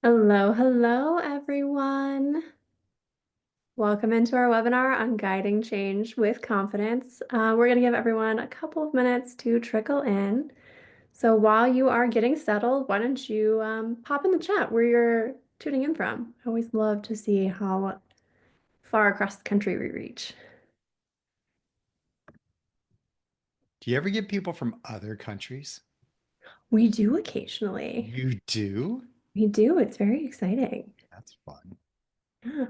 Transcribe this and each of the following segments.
Hello, hello, everyone. Welcome into our webinar on guiding change with confidence. We're going to give everyone a couple of minutes to trickle in. So while you are getting settled, why don't you pop in the chat where you're tuning in from? I always love to see how far across the country we reach. Do you ever get people from other countries? We do occasionally. You do? We do. It's very exciting. That's fun. Yeah.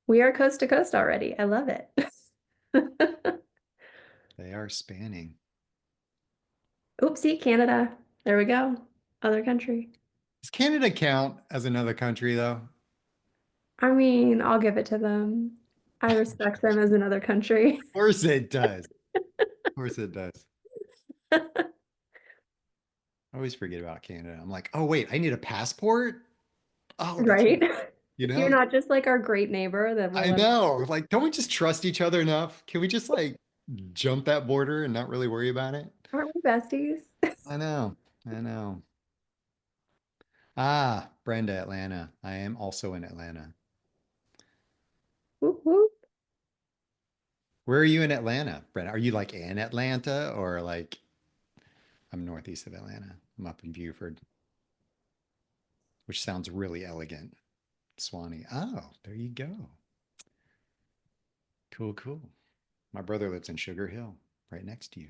We are coast to coast already. I love it. They are spanning. Oopsie, Canada. There we go. Other country. Does Canada count as another country, though? I mean, I'll give it to them. I respect them as another country. Of course it does. Of course it does. I always forget about Canada. I'm like, oh, wait, I need a passport? Oh, that's, Right? you You're know, not just like our great neighbor that will I let us. know. Like, don't we just trust each other enough? Can we just like jump that border and not really worry about it? Aren't we besties? I know. I know. Ah, Brenda, Atlanta. I am also in Atlanta. Whoop, whoop. Where are you in Atlanta, Brent? Are you like in Atlanta or like I'm northeast of Atlanta? I'm up in Buford, which sounds really elegant. Swanee. Oh, there you go. Cool, cool. My brother lives in Sugar Hill, right next to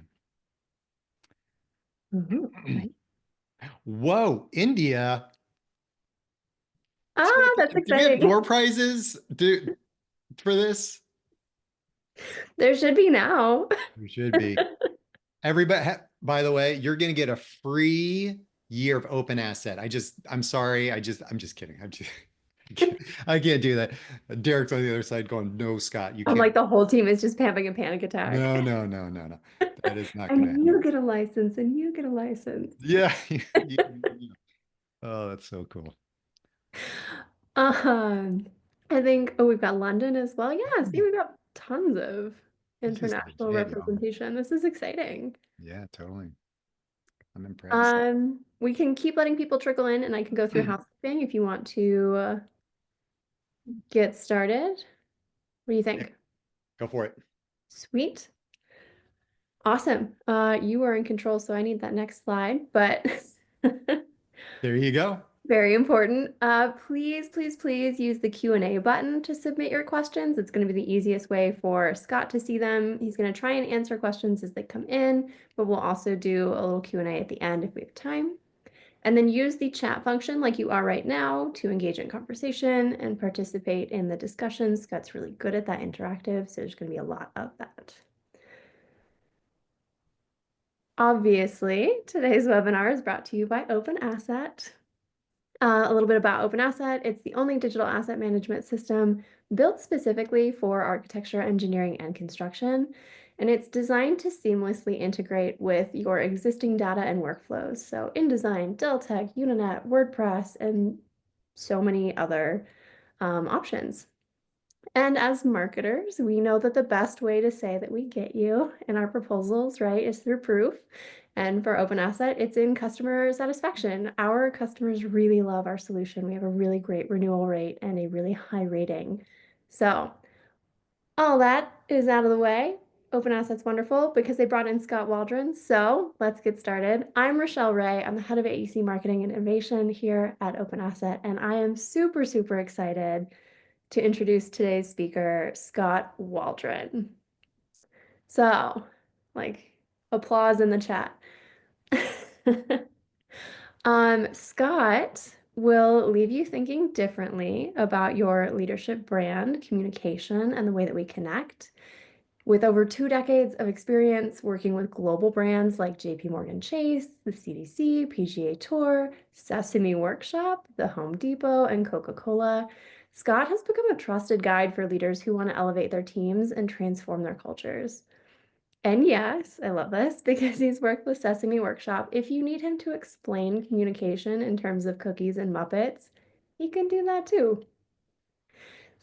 Mhm. you. Right. Whoa, India. Ah, that's Do we have exciting. door prizes for this? There should be now. We should be. Everybody, by the way, you're going to get a free year of OpenAsset. I'm sorry. I'm just kidding. I can't do that. Derek's on the other side going, no, Scott, you I'm can't. like the whole team is just having a panic attack. No, no, no, no, no. That is not going to And you happen. get a license and you get a license. Yeah. Oh, that's so cool. Um, I think, oh, we've got London as well. Yeah, see, we've got tons of This is international legit, y'all. representation. This is exciting. Yeah, totally. I'm impressed. We can keep letting people trickle in and I can go through housekeeping if you want to get started. What do you Yeah, think? go for it. Sweet. Awesome. You are in control, so I need that next slide, but There you go. very important. Please, please, please use the Q&A button to submit your questions. It's going to be the easiest way for Scott to see them. He's going to try and answer questions as they come in, but we'll also do a little Q&A at the end if we have time. And then use the chat function like you are right now to engage in conversation and participate in the discussions. Scott's really good at that interactive, so there's going to be a lot of that. Obviously, today's webinar is brought to you by OpenAsset. A little bit about OpenAsset. It's the only digital asset management system built specifically for architecture, engineering, and construction. And it's designed to seamlessly integrate with your existing data and workflows. So InDesign, Deltek, Uninet, WordPress, and so many other options. And as marketers, we know that the best way to say that we get you in our proposals, right, is through proof. And for OpenAsset, it's in customer satisfaction. Our customers really love our solution. We have a really great renewal rate and a really high rating. So all that is out of the way. OpenAsset's wonderful because they brought in Skot Waldron. So let's get started. I'm Rachelle Ray. I'm the head of AEC Marketing Innovation here at OpenAsset, and I am super, super excited to introduce today's speaker, Skot Waldron. So, like, applause in the chat. Scott will leave you thinking differently about your leadership brand, communication, and the way that we connect. With over 2 decades of experience working with global brands like JP Morgan Chase, the CDC, PGA Tour, Sesame Workshop, the Home Depot, and Coca-Cola, Scott has become a trusted guide for leaders who want to elevate their teams and transform their cultures. And yes, I love this because he's worked with Sesame Workshop. If you need him to explain communication in terms of cookies and Muppets, he can do that too.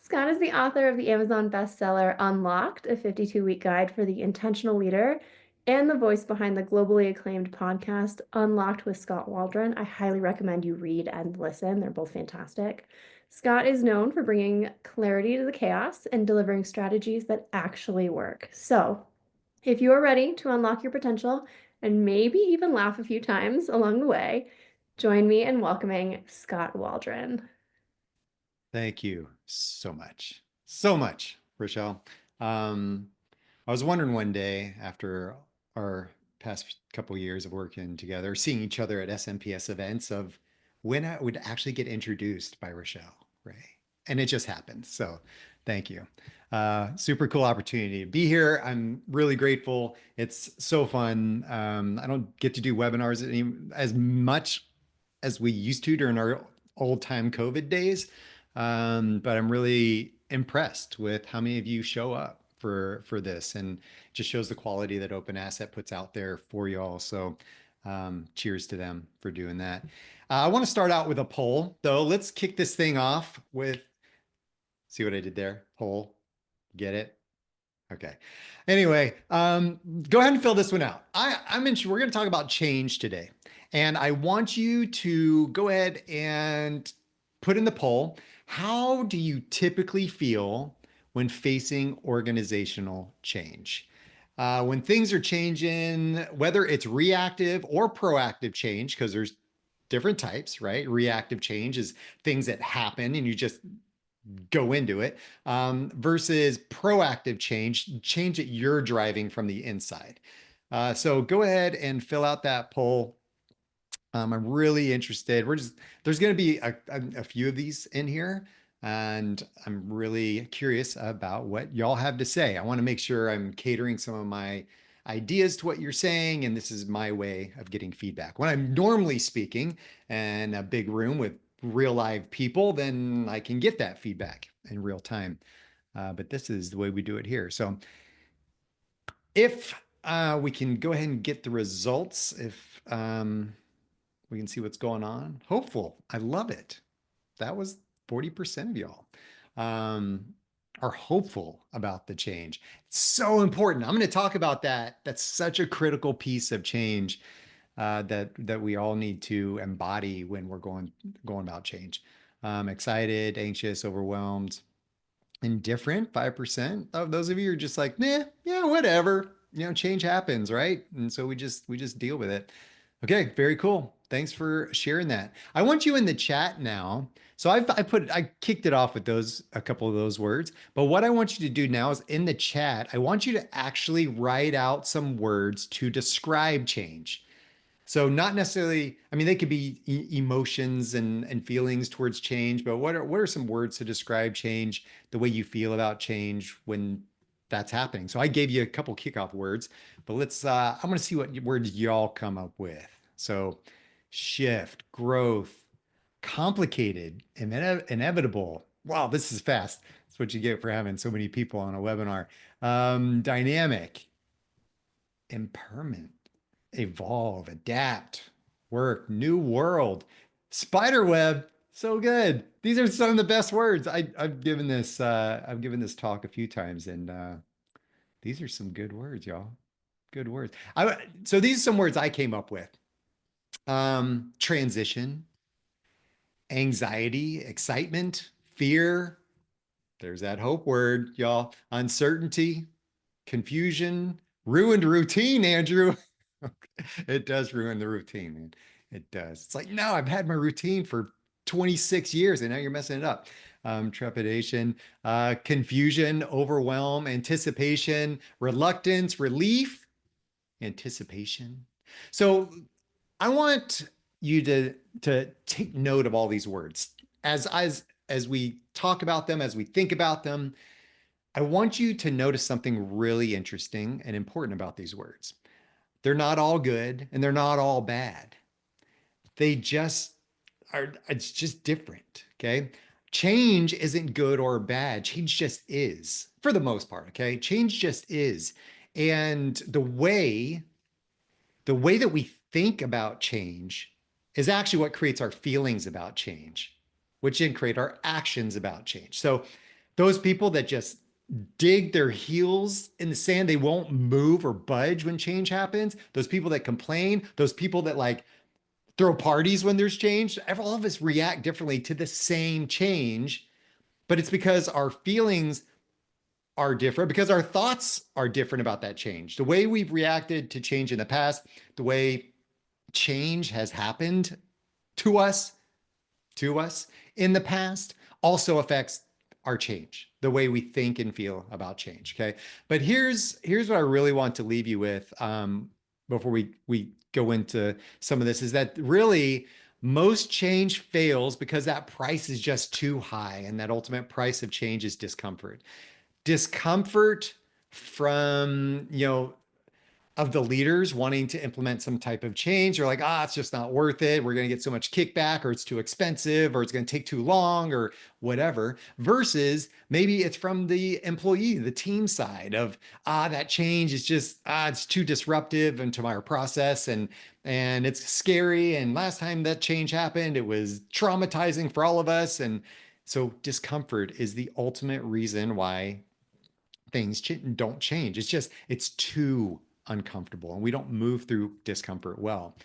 Scott is the author of the Amazon bestseller Unlocked, a 52-week guide for the intentional leader. and the voice behind the globally acclaimed podcast Unlocked with Skot Waldron. I highly recommend you read and listen. They're both fantastic. Scott is known for bringing clarity to the chaos and delivering strategies that actually work. So, if you are ready to unlock your potential and maybe even laugh a few times along the way, join me in welcoming Skot Waldron. Thank you so much. So much, Rachelle. Um, I was wondering one day after our past couple years of working together, seeing each other at SMPS events, of when I would actually get introduced by Rachelle Ray. And it just happened. So thank you. Super cool opportunity to be here. I'm really grateful. It's so fun. I don't get to do webinars as much as we used to during our old time COVID days. But I'm really impressed with how many of you show up for this, and just shows the quality that OpenAsset puts out there for y'all. So cheers to them for doing that. I want to start out with a poll, though. Let's kick this thing off with, see what I did there? Poll, get it? Okay. Anyway, go ahead and fill this one out. I'm interested. We're going to talk about change today, and I want you to go ahead and put in the poll. How do you typically feel when facing organizational change? When things are changing, whether it's reactive or proactive change, because there's different types, right? Reactive change is things that happen and you just go into it, versus proactive change that you're driving from the inside. So go ahead and fill out that poll. I'm really interested. There's going to be a few of these in here, and I'm really curious about what y'all have to say. I want to make sure I'm catering some of my ideas to what you're saying, and this is my way of getting feedback. When I'm normally speaking in a big room with real live people, then I can get that feedback in real time. But this is the way we do it here. So if we can go ahead and get the results, if we can see what's going on. Hopeful. I love it. That was 40% of y'all are hopeful about the change. It's so important. I'm going to talk about that. That's such a critical piece of change that we all need to embody when we're going about change. Excited, anxious, overwhelmed, indifferent. 5% of those of you are just like, nah, yeah, whatever. Change happens, right? And so we just deal with it. Okay, very cool. Thanks for sharing that. I want you in the chat now. So I kicked it off with a couple of those words, but what I want you to do now is in the chat, I want you to actually write out some words to describe change. So not necessarily, I mean, they could be emotions and feelings towards change, but what are some words to describe change, the way you feel about change when that's happening? So I gave you a couple kickoff words, but I want to see what words y'all come up with. So shift, growth, complicated, inevitable. Wow, this is fast. That's what you get for having so many people on a webinar. Dynamic, impermanent, evolve, adapt, work, new world, spider web. So good. These are some of the best words. I've given this talk a few times, and these are some good words, y'all. Good words. So these are some words I came up with. Transition, anxiety, excitement, fear. There's that hope word, y'all. Uncertainty, confusion, ruined routine, Andrew. It does ruin the routine, man. It does. It's like, no, I've had my routine for 26 years and now you're messing it up. Trepidation, confusion, overwhelm, anticipation, reluctance, relief, anticipation. So I want you to take note of all these words as we talk about them, as we think about them. I want you to notice something really interesting and important about these words. They're not all good and they're not all bad. They just are, it's just different. Okay. Change isn't good or bad. Change just is, for the most part. Okay. Change just is. And the way that we think about change is actually what creates our feelings about change, which then create our actions about change. So those people that just dig their heels in the sand. They won't move or budge when change happens. Those people that complain, those people that like throw parties when there's change, all of us react differently to the same change, but it's because our feelings are different, because our thoughts are different about that change. The way we've reacted to change in the past, the way change has happened to us to us in the past also affects our change, the way we think and feel about change. Okay. But here's what I really want to leave you with before we go into some of this is that really most change fails because that price is just too high. And that ultimate price of change is discomfort. Discomfort from, of the leaders wanting to implement some type of change. They're like, it's just not worth it. We're going to get so much kickback, or it's too expensive, or it's going to take too long, or whatever. Versus maybe it's from the employee, the team side of, that change is just, it's too disruptive into our process, and it's scary. And last time that change happened, it was traumatizing for all of us. And so discomfort is the ultimate reason why things don't change. It's too uncomfortable, and we don't move through discomfort well.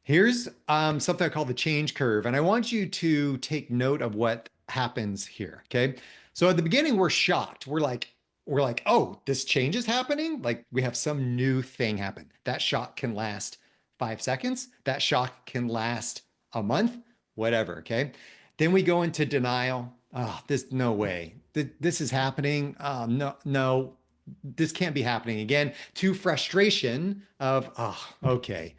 Here's something I call the change curve, and I want you to take note of what happens here. Okay, so at the beginning we're shocked. We're like, oh, this change is happening. Like we have some new thing happen. That shock can last 5 seconds. That shock can last a month, whatever. Okay, then we go into denial. Oh, no way. This is happening. No, no, this can't be happening again. To frustration of, okay,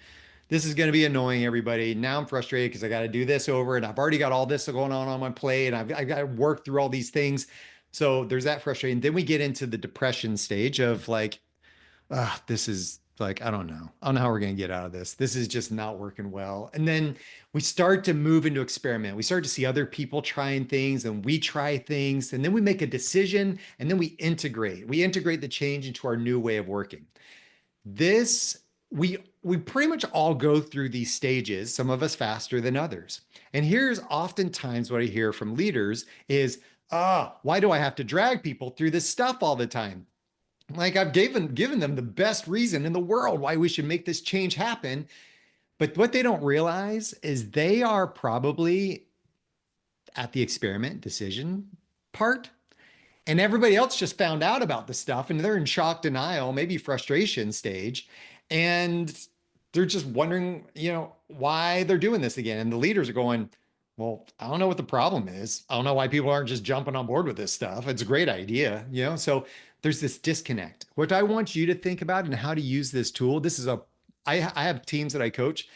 this is going to be annoying, everybody. Now I'm frustrated because I got to do this over, and I've already got all this going on my plate, and I've got to work through all these things. So there's that frustration. Then we get into the depression stage of like, this is like, I don't know how we're going to get out of this. This is just not working well. And then we start to move into experiment. We start to see other people trying things, and we try things, and then we make a decision, and then we integrate. We integrate the change into our new way of working. This, we pretty much all go through these stages, some of us faster than others. And here's oftentimes what I hear from leaders is, why do I have to drag people through this stuff all the time? Like I've given them the best reason in the world why we should make this change happen. But what they don't realize is they are probably at the experiment decision part. And everybody else just found out about the stuff, and they're in shock, denial, maybe frustration stage. And they're just wondering, why they're doing this again. And the leaders are going, well, I don't know what the problem is. I don't know why people aren't just jumping on board with this stuff. It's a great idea, So there's this disconnect. What I want you to think about and how to use this tool. I have teams that I coach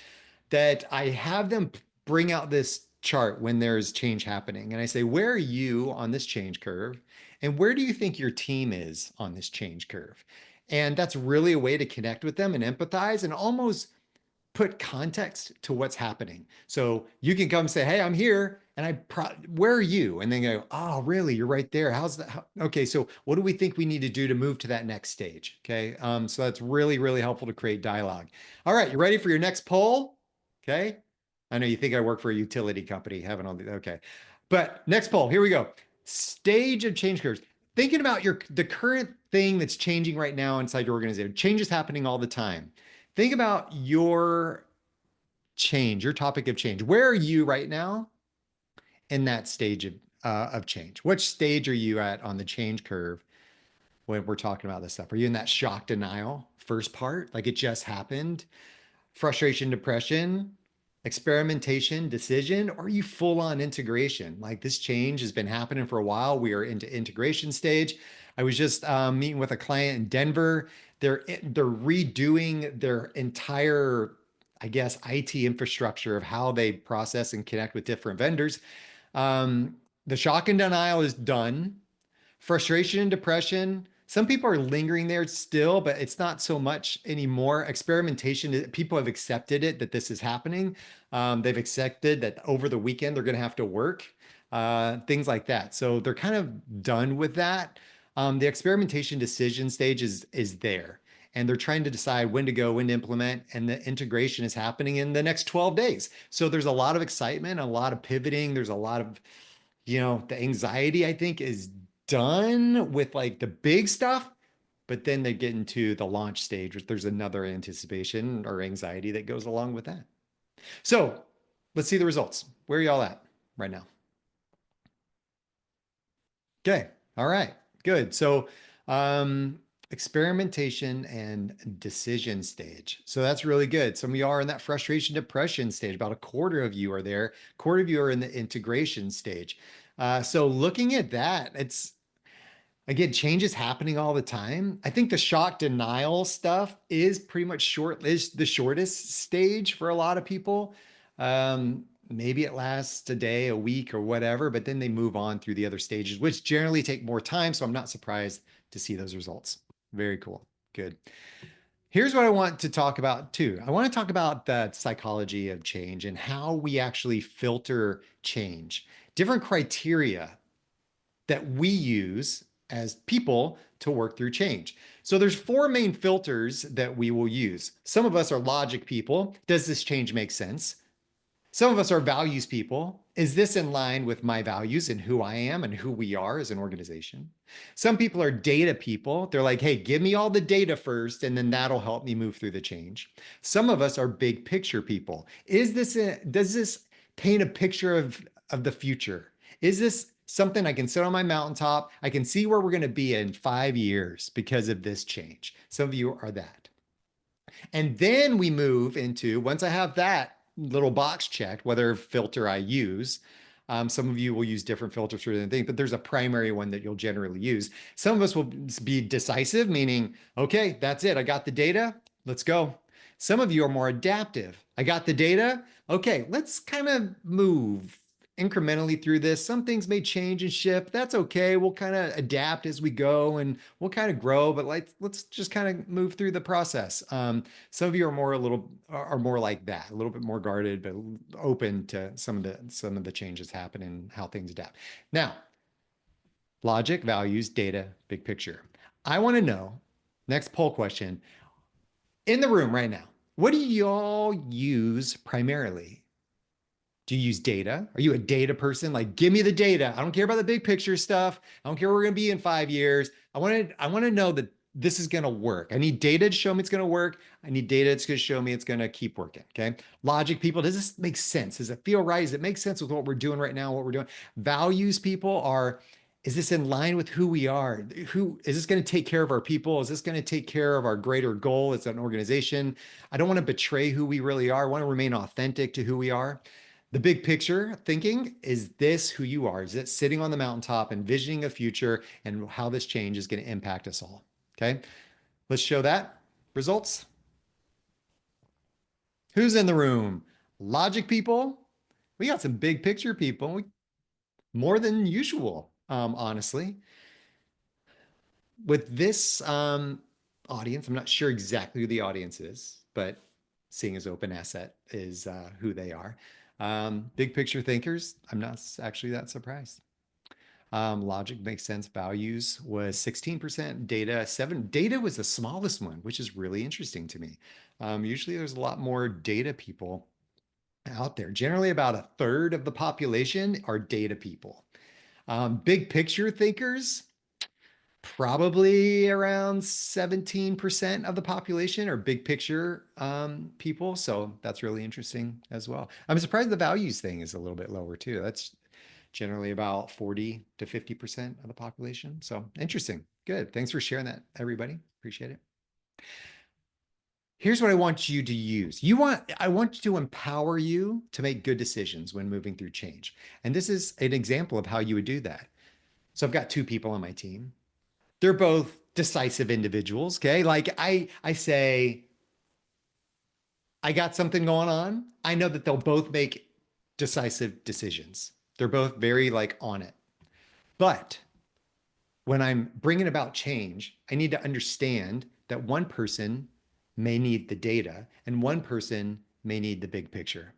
that I have them bring out this chart when there's change happening. And I say, where are you on this change curve? And where do you think your team is on this change curve? And that's really a way to connect with them and empathize and almost put context to what's happening. So you can come say, hey, I'm here. And where are you? And then go, oh, really? You're right there. How's that? Okay. So what do we think we need to do to move to that next stage? Okay. So that's really, really helpful to create dialogue. All right. You ready for your next poll? Okay. I know you think I work for a utility company, having all the, okay. But next poll, here we go. Stage of change curves. Thinking about the current thing that's changing right now inside your organization. Change is happening all the time. Think about your change, your topic of change. Where are you right now in that stage of change? Which stage are you at on the change curve when we're talking about this stuff? Are you in that shock denial first part, like it just happened? Frustration, depression, experimentation, decision, or are you full on integration? Like this change has been happening for a while. We are into integration stage. I was just meeting with a client in Denver. They're redoing their entire, I guess, IT infrastructure of how they process and connect with different vendors. The shock and denial is done. Frustration and depression. Some people are lingering there still, but it's not so much anymore. Experimentation, people have accepted it that this is happening. They've accepted that over the weekend they're going to have to work, things like that. So they're kind of done with that. The experimentation decision stage is there, and they're trying to decide when to go, when to implement, and the integration is happening in the next 12 days. So there's a lot of excitement, a lot of pivoting. There's a lot of, the anxiety, I think, is done with like the big stuff, but then they get into the launch stage, which there's another anticipation or anxiety that goes along with that. So let's see the results. Where are y'all at right now? Okay. All right. Good. So, experimentation and decision stage. So that's really good. Some of you are in that frustration depression stage. About a quarter of you are there. A quarter of you are in the integration stage. So looking at that, it's again, change is happening all the time. I think the shock denial stuff is pretty much is the shortest stage for a lot of people. Maybe it lasts a day, a week, or whatever, but then they move on through the other stages, which generally take more time. So I'm not surprised to see those results. Very cool. Good. Here's what I want to talk about too. I want to talk about the psychology of change and how we actually filter change, different criteria that we use as people to work through change. So there's four main filters that we will use. Some of us are logic people. Does this change make sense? Some of us are values people. Is this in line with my values and who I am and who we are as an organization? Some people are data people. They're like, hey, give me all the data first, and then that'll help me move through the change. Some of us are big picture people. Does this paint a picture of the future? Is this something I can sit on my mountaintop? I can see where we're going to be in 5 years because of this change. Some of you are that. And then we move into, once I have that little box checked, whether filter I use, some of you will use different filters for different things, but there's a primary one that you'll generally use. Some of us will be decisive, meaning, okay, that's it. I got the data. Let's go. Some of you are more adaptive. I got the data. Okay, let's kind of move incrementally through this. Some things may change and shift. That's okay. We'll kind of adapt as we go and we'll kind of grow, but let's just kind of move through the process. Some of you are more like that, a little bit more guarded, but open to some of the changes happen and how things adapt. Now, logic, values, data, big picture. I want to know, next poll question, in the room right now, what do y'all use primarily? Do you use data? Are you a data person? Like, give me the data. I don't care about the big picture stuff. I don't care where we're going to be in 5 years. I want to know that this is going to work. I need data to show me it's going to work. I need data that's going to show me it's going to keep working. Okay. Logic people, does this make sense? Does it feel right? Does it make sense with what we're doing right now? What we're doing? Values people are, is this in line with who we are? Who is this going to take care of our people? Is this going to take care of our greater goal as an organization? I don't want to betray who we really are. I want to remain authentic to who we are. The big picture thinking, is this who you are? Is it sitting on the mountaintop, envisioning a future and how this change is going to impact us all? Okay, let's show that. Results. Who's in the room? Logic people. We got some big picture people, more than usual, honestly. With this audience, I'm not sure exactly who the audience is, but seeing as OpenAsset is who they are. Big picture thinkers, I'm not actually that surprised. Logic makes sense. Values was 16%, data 7. Data was the smallest one, which is really interesting to me. Usually there's a lot more data people out there. Generally about a third of the population are data people. Big picture thinkers, probably around 17% of the population are big picture people. So that's really interesting as well. I'm surprised the values thing is a little bit lower too. That's generally about 40 to 50% of the population. So interesting. Good. Thanks for sharing that, everybody. Appreciate it. Here's what I want you to use. I want to empower you to make good decisions when moving through change. And this is an example of how you would do that. So I've got 2 people on my team. They're both decisive individuals. Okay. Like I say, I got something going on. I know that they'll both make decisive decisions. They're both very like on it. But when I'm bringing about change, I need to understand that one person may need the data and one person may need the big picture.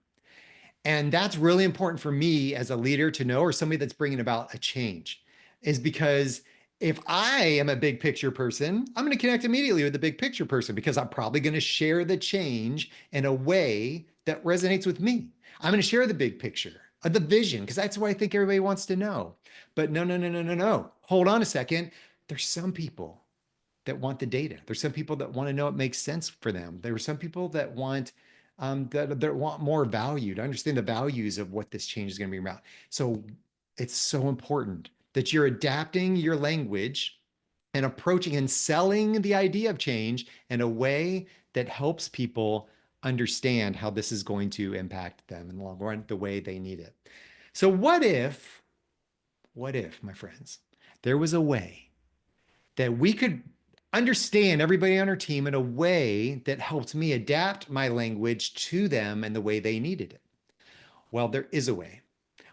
And that's really important for me as a leader to know, or somebody that's bringing about a change, is because if I am a big picture person, I'm going to connect immediately with the big picture person because I'm probably going to share the change in a way that resonates with me. I'm going to share the big picture. the vision, because that's what I think everybody wants to know. But no, no, no, no, no, no. Hold on a second. There's some people that want the data. There's some people that want to know it makes sense for them. There are some people that want that want more value, to understand the values of what this change is going to be about. So it's so important that you're adapting your language and approaching and selling the idea of change in a way that helps people understand how this is going to impact them in the long run, the way they need it. So what if, my friends, there was a way that we could understand everybody on our team in a way that helped me adapt my language to them and the way they needed it? Well, there is a way.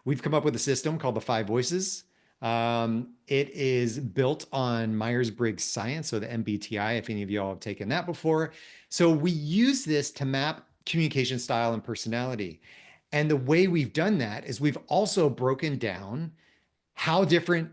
We've come up with a system called the Five Voices. It is built on Myers-Briggs science, so the MBTI, if any of y'all have taken that before. So we use this to map communication style and personality. And the way we've done that is we've also broken down how different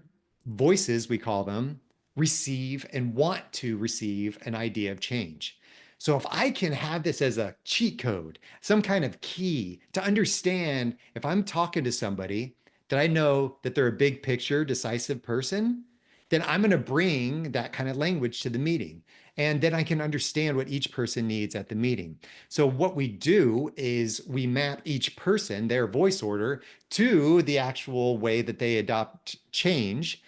voices, we call them, receive and want to receive an idea of change. So if I can have this as a cheat code, some kind of key to understand if I'm talking to somebody that I know that they're a big picture, decisive person, then I'm going to bring that kind of language to the meeting. And then I can understand what each person needs at the meeting. So what we do is we map each person, their voice order, to the actual way that they adopt change,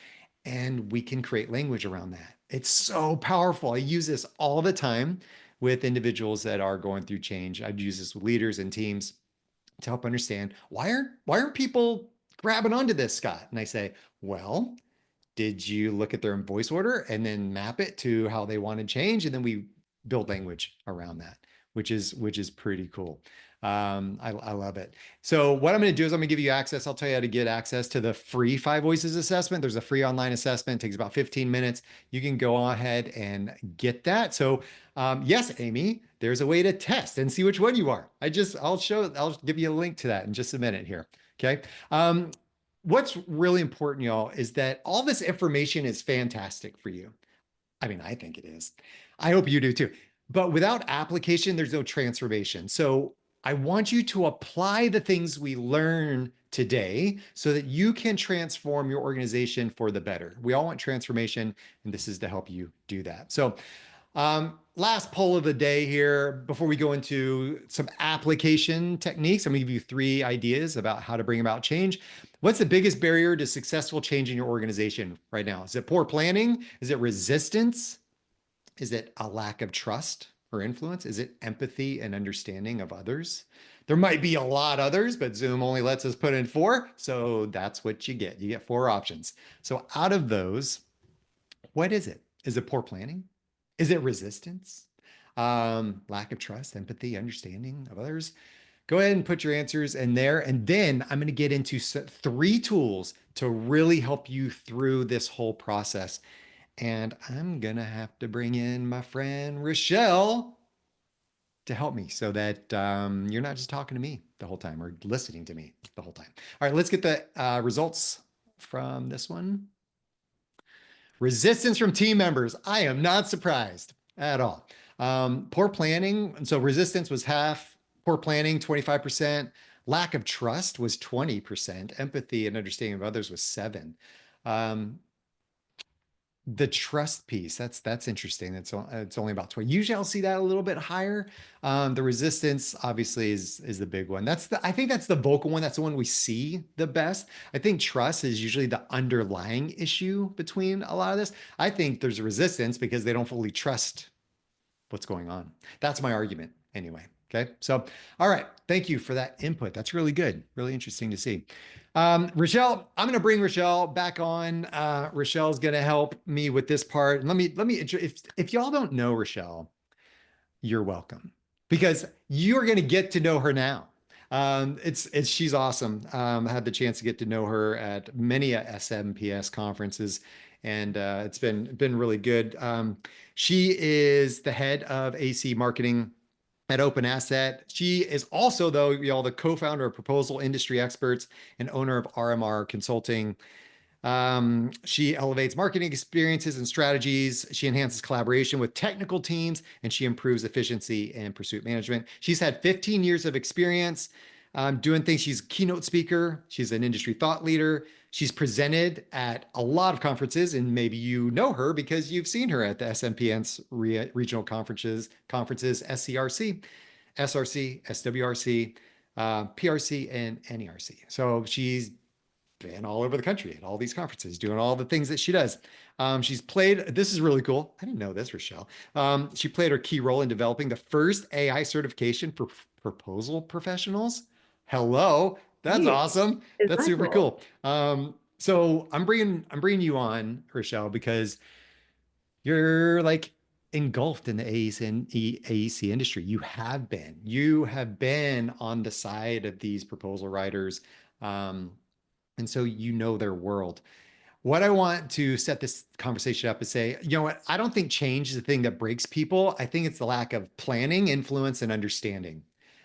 and we can create language around that. It's so powerful. I use this all the time with individuals that are going through change. I'd use this with leaders and teams to help understand why aren't people grabbing onto this, Skot? And I say, well, did you look at their voice order and then map it to how they want to change? And then we build language around that, which is pretty cool. I love it. So what I'm going to do is I'm going to give you access. I'll tell you how to get access to the free Five Voices assessment. There's a free online assessment. It takes about 15 minutes. You can go ahead and get that. So yes, Amy, there's a way to test and see which one you are. I'll give you a link to that in just a minute here. Okay. What's really important, y'all, is that all this information is fantastic for you. I mean, I think it is. I hope you do too. But without application, there's no transformation. So I want you to apply the things we learn today so that you can transform your organization for the better. We all want transformation, and this is to help you do that. So last poll of the day here, before we go into some application techniques, I'm going to give you 3 ideas about how to bring about change. What's the biggest barrier to successful change in your organization right now? Is it poor planning? Is it resistance? Is it a lack of trust or influence? Is it empathy and understanding of others? There might be a lot others, but Zoom only lets us put in 4. So that's what you get. You get 4 options. So out of those, what is it? Is it poor planning? Is it resistance? Lack of trust, empathy, understanding of others? Go ahead and put your answers in there. And then I'm going to get into 3 tools to really help you through this whole process. And I'm going to have to bring in my friend Rachelle to help me so that you're not just talking to me the whole time or listening to me the whole time. All right, let's get the results from this one. Resistance from team members. I am not surprised at all. Poor planning. So resistance was half, poor planning, 25%. Lack of trust was 20%. Empathy and understanding of others was 7%. The trust piece, that's interesting. It's only about 20. Usually I'll see that a little bit higher. The resistance obviously is the big one. I think that's the vocal one. That's the one we see the best. I think trust is usually the underlying issue between a lot of this. I think there's resistance because they don't fully trust what's going on. That's my argument anyway. Okay. So, all right. Thank you for that input. That's really good. Really interesting to see. Rachelle, I'm going to bring Rachelle back on. Rachelle's going to help me with this part. If y'all don't know Rachelle, you're welcome because you're going to get to know her now. She's awesome. I had the chance to get to know her at many SMPS conferences, and it's been really good. She is the head of AEC Marketing at OpenAsset. She is also, though, y'all, the co-founder of Proposal Industry Experts and owner of RMR Consulting. She elevates marketing experiences and strategies. She enhances collaboration with technical teams, and she improves efficiency and pursuit management. She's had 15 years of experience doing things. She's a keynote speaker. She's an industry thought leader. She's presented at a lot of conferences, and maybe you know her because you've seen her at the SMPS regional conferences, SCRC, SRC, SWRC, PRC, and NERC. So she's been all over the country at all these conferences, doing all the things that she does. She's played, this is really cool. I didn't know this, Rachelle. She played her key role in developing the first AI certification for proposal professionals. Hello, that's Geez, awesome. is That's that super cool? cool. So I'm bringing you on, Rachelle, because you're like engulfed in the AEC industry. You have been on the side of these proposal writers. Um, and so you know their world. What I want to set this conversation up is say, you know what? I don't think change is the thing that breaks people. I think it's the lack of planning, influence, and understanding.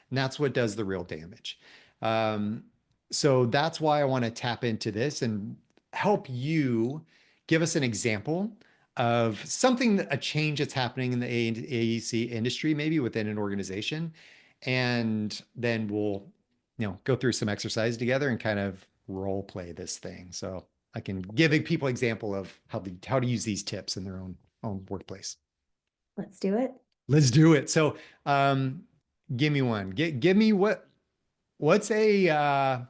And that's what does the real damage. Um, so that's why I want to tap into this and help you give us an example of something, a change that's happening in the AEC industry, maybe within an organization. And then we'll, go through some exercise together and kind of role play this thing. So I can give people example of how to use these tips in their own workplace. Let's do it. Let's do it. So, give me one. Give me what's a I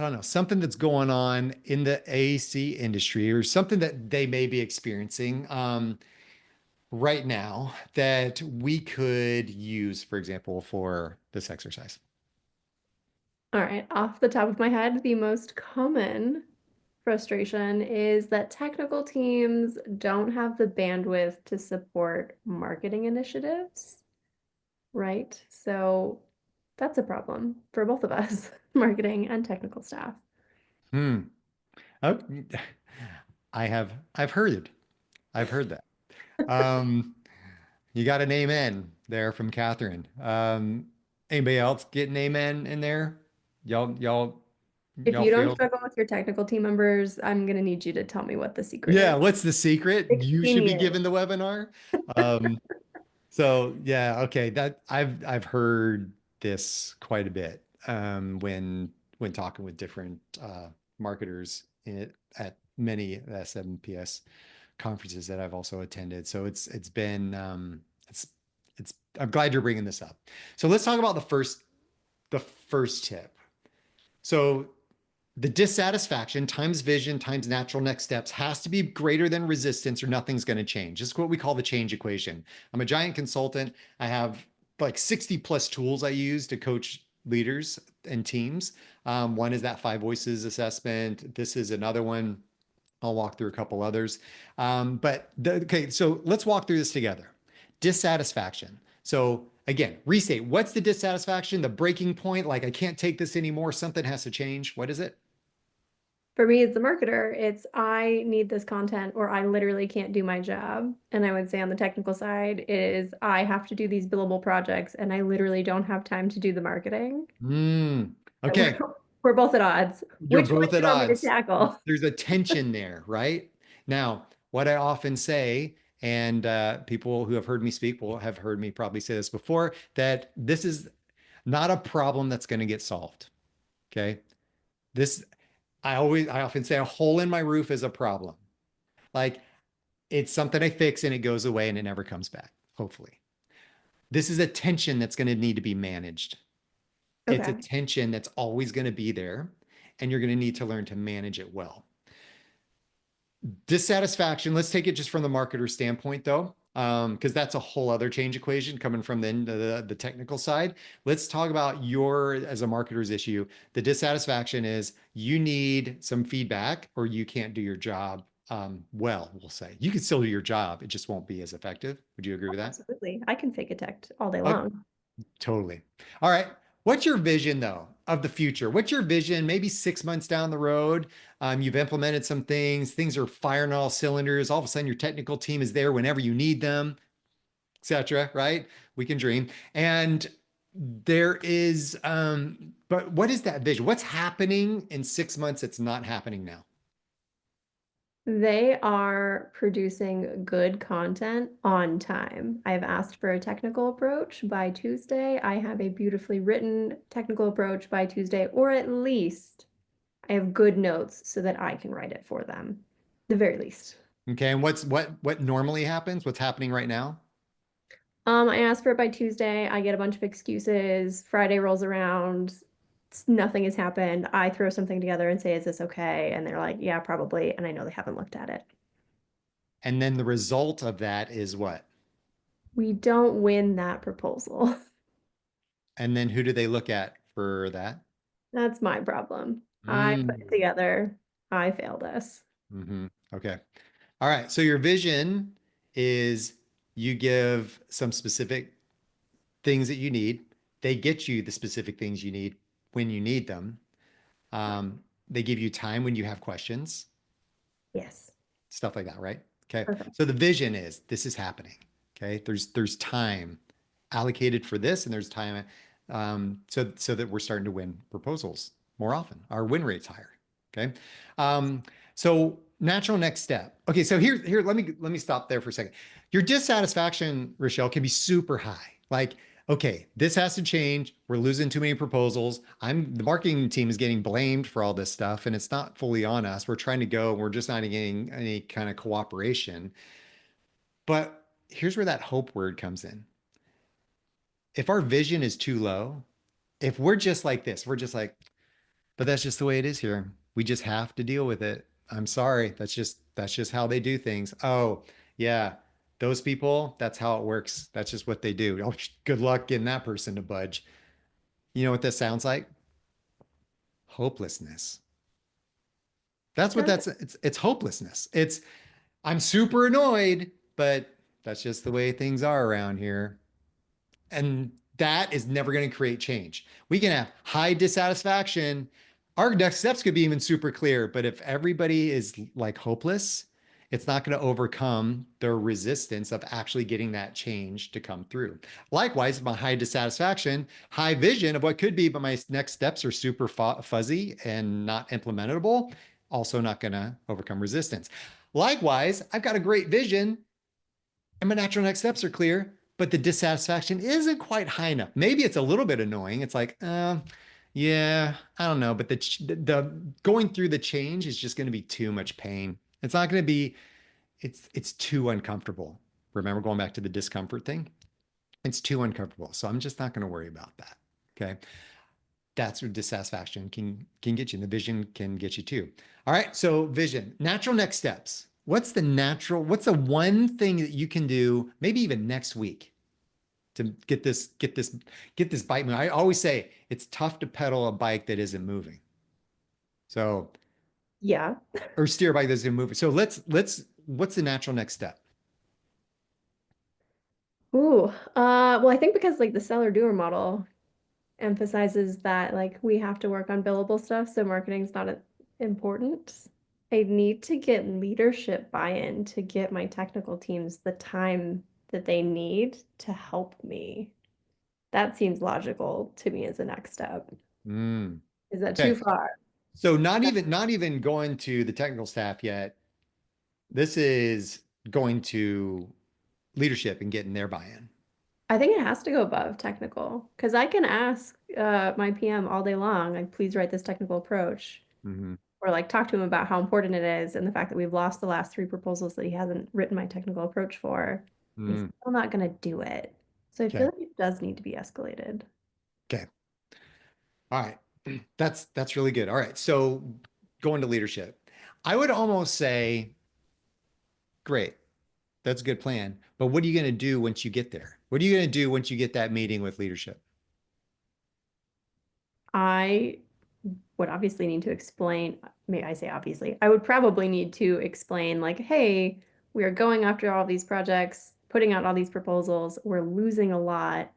don't know, something that's going on in the AC industry or something that they may be experiencing right now that we could use, for example, for this exercise. All right, off the top of my head, the most common frustration is that technical teams don't have the bandwidth to support marketing initiatives, right? So that's a problem for both of us, marketing and technical staff. Hmm. Oh, I've heard that. Um, You got an amen there from Catherine. Anybody else get an amen in there? Y'all, y'all, If y'all you don't feel? struggle with your technical team members, I'm gonna need you to tell me what the secret Yeah, is. what's the secret? You 16 should be years. giving the webinar. Um, so yeah, okay. That I've heard this quite a bit when talking with different marketers at many SMPS conferences that I've also attended. So it's been it's I'm glad you're bringing this up. So let's talk about the first tip. So the dissatisfaction times vision times natural next steps has to be greater than resistance or nothing's going to change. This is what we call the change equation. I'm a giant consultant. I have like 60 plus tools I use to coach leaders and teams. One is that five voices assessment. This is another one. I'll walk through a couple others. Okay, so let's walk through this together. Dissatisfaction. So again, restate. What's the dissatisfaction? The breaking point? Like, I can't take this anymore. Something has to change. What is it? For me as the marketer, it's I need this content or I literally can't do my job. And I would say on the technical side is I have to do these billable projects and I literally don't have time to do the marketing. So we're, Okay. we're both at odds. You're Which one both do at you want me to odds. tackle? There's a tension there, right? Now, what I often say, and people who have heard me speak will have heard me probably say this before, that this is not a problem that's going to get solved. Okay. This, I often say a hole in my roof is a problem. Like, it's something I fix and it goes away and it never comes back, hopefully. This is a tension that's going to need to be managed. It's a Okay. tension that's always going to be there, and you're going to need to learn to manage it well. Dissatisfaction, let's take it just from the marketer standpoint, though, because that's a whole other change equation coming from the technical side. Let's talk about as a marketer's issue. The dissatisfaction is you need some feedback or you can't do your job well, we'll say. You can still do your job, it just won't be as effective. Would you agree with that? Absolutely. I can fake a tech all day Oh, long. totally. All right. What's your vision, though, of the future? What's your vision? Maybe 6 months down the road, you've implemented some things are firing all cylinders. All of a sudden, your technical team is there whenever you need them, etc. Right? We can dream. And but what is that vision? What's happening in 6 months that's not happening now? They are producing good content on time. I've asked for a technical approach by Tuesday. I have a beautifully written technical approach by Tuesday, or at least I have good notes so that I can write it for them, the very least. Okay, and what normally happens? What's happening right now? I asked for it by Tuesday. I get a bunch of excuses. Friday rolls around. Nothing has happened. I throw something together and say, "Is this okay?" And they're like, "Yeah, probably." And I know they haven't looked at it. And then the result of that is what? We don't win that proposal. And then who do they look at for that? That's my problem. I put it Mm. together. I failed us. Okay. All right. So your vision is you give some specific things that you need. They get you the specific things you need when you need them. They give you time when you have questions, Yes. stuff like that, right? Okay. Perfect. So the vision is this is happening. Okay. There's time allocated for this, and there's time so that we're starting to win proposals more often. Our win rate's higher. Okay. So natural next step. Okay. So here let me stop there for a second. Your dissatisfaction, Rachelle, can be super high. Like, okay, this has to change. We're losing too many proposals. The marketing team is getting blamed for all this stuff, and it's not fully on us. We're trying to go, and we're just not getting any kind of cooperation. But here's where that hope word comes in. If our vision is too low, if we're just like this, we're just like, but that's just the way it is here. We just have to deal with it. I'm sorry. That's just how they do things. Oh, yeah. Those people, that's how it works. That's just what they do. Oh, good luck getting that person to budge. You know what this sounds like? Hopelessness. That's what Does it's hopelessness. It's I'm super annoyed, but that's just the way things are around here. And that is never going to create change. We can have high dissatisfaction. Our next steps could be even super clear, but if everybody is like hopeless, it's not going to overcome their resistance of actually getting that change to come through. Likewise, my high dissatisfaction, high vision of what could be, but my next steps are super fuzzy and not implementable, also not going to overcome resistance. Likewise, I've got a great vision, and my natural next steps are clear, but the dissatisfaction isn't quite high enough. Maybe it's a little bit annoying. It's like, yeah, I don't know, but the going through the change is just going to be too much pain. It's not going to be. It's too uncomfortable. Remember going back to the discomfort thing? It's too uncomfortable, so I'm just not going to worry about that. Okay, that's where dissatisfaction can get you. And the vision can get you too. All right, so vision, natural next steps. What's the one thing that you can do, maybe even next week, to get this bike moving? I always say it's tough to pedal a bike that isn't moving. So, Yeah. or steer a bike that isn't moving. So let's what's the natural next step? Ooh. Well, I think because like the seller doer model emphasizes that like we have to work on billable stuff, so marketing's not important. I need to get leadership buy-in to get my technical teams the time that they need to help me. That seems logical to me as a next step. Mm. Is that too Okay. far? So not even going to the technical staff yet. This is going to leadership and getting their buy-in. I think it has to go above technical because I can ask my PM all day long, like, please write this technical approach, Mm-hmm. or like talk to him about how important it is and the fact that we've lost the last three proposals that he hasn't written my technical approach for. He's Mm. still not going to do it. So I feel Okay. like it does need to be escalated. Okay. All right. That's really good. All right. So going to leadership. I would almost say, great. That's a good plan. But what are you going to do once you get there? What are you going to do once you get that meeting with leadership? I would obviously need to explain, may I say obviously, I would probably need to explain like, hey, we are going after all these projects, putting out all these proposals, we're losing a lot.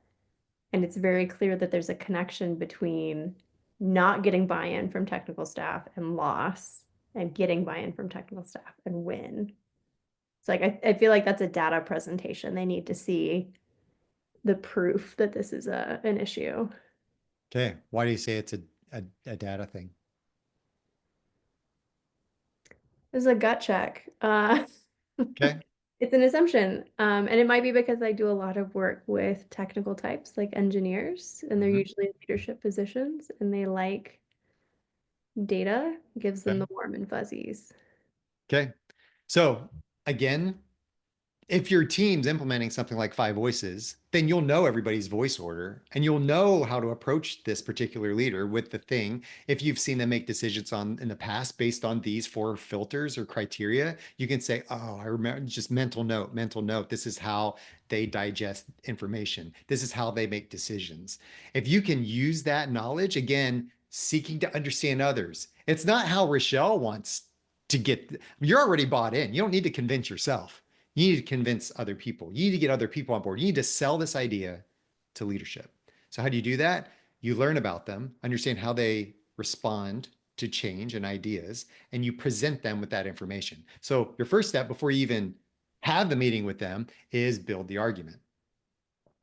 And it's very clear that there's a connection between not getting buy-in from technical staff and loss, and getting buy-in from technical staff and win. So like I feel like that's a data presentation. They need to see the proof that this is an issue. Okay. Why do you say it's a data thing? This is a gut check. Okay. It's an assumption. And it might be because I do a lot of work with technical types like engineers, and they're Mhm. usually in leadership positions, and they like data, gives them Okay. the warm and fuzzies. Okay. So again, if your team's implementing something like five voices, then you'll know everybody's voice order and you'll know how to approach this particular leader with the thing. If you've seen them make decisions on in the past based on these four filters or criteria, you can say, oh, I remember just mental note, mental note. This is how they digest information. This is how they make decisions. If you can use that knowledge, again, seeking to understand others, it's not how Rachelle wants to get, you're already bought in. You don't need to convince yourself. You need to convince other people. You need to get other people on board. You need to sell this idea to leadership. So, how do you do that? You learn about them, understand how they respond to change and ideas, and you present them with that information. So, your first step before you even have the meeting with them is build the argument.